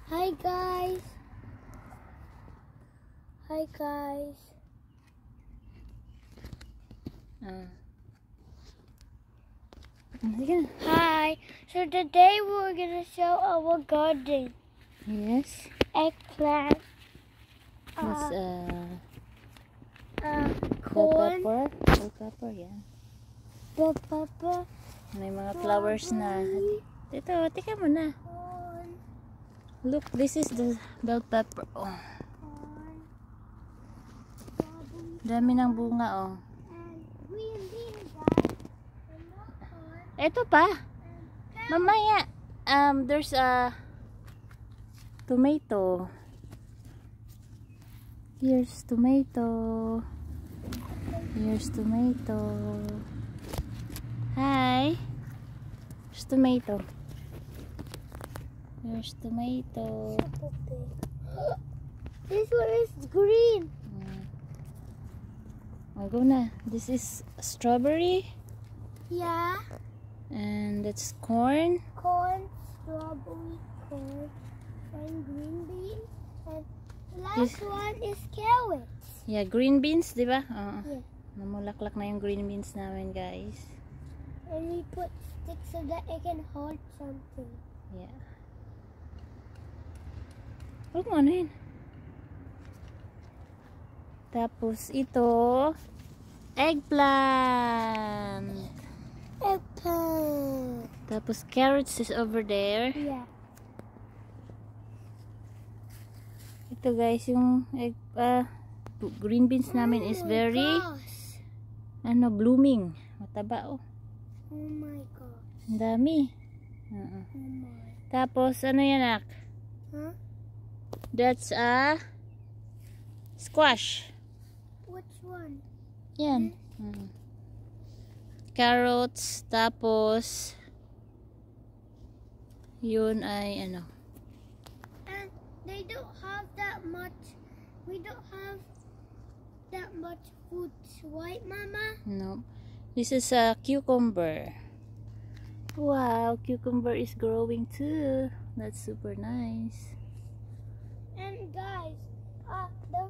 Hi guys. Hi guys. Sige. Hi. So today we're gonna show our garden. Yes. Eggplant. This Corn. bell pepper, yeah. Bell pepper. May mga flowers na. Dito, tika mo na. Corn. Look, this is the bell pepper. Oh, Corn. Strawberry. dami ng bunga, oh. And green beans, guys. And more corn. Ito pa. And Mamaya. There's a tomato. Here's tomato. Here's tomato. Hi. Here's tomato. Here's tomato. this one is green. Oh, go na. This is strawberry. Yeah. And that's corn. Corn, strawberry, corn, and green beans. And the last one is carrots. Yeah, green beans, di ba? Oo. Yeah. Namulaklak na yung green beans namin, guys. And we put sticks so that it can hold something. Yeah. Huwag mo ano yun. Tapos ito, eggplant. Eggplant. Tapos carrots is over there. Yeah. Ito guys, yung green beans namin is very Gosh. blooming. Mataba, oh. Oh my gosh. Ang dami. Oh my. Tapos ano yan, nak? Huh? That's a squash. Which one? Yan. Carrots, tapos yun ay ano. And they don't have that much. We don't have that much fruits, right, Mama? No. This is a cucumber. Wow, cucumber is growing too. That's super nice. And guys, the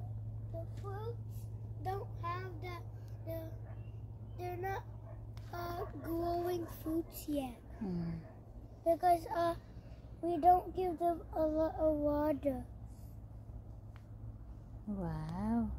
fruits don't have that. They're not growing fruits yet because we don't give them a lot of water. Wow.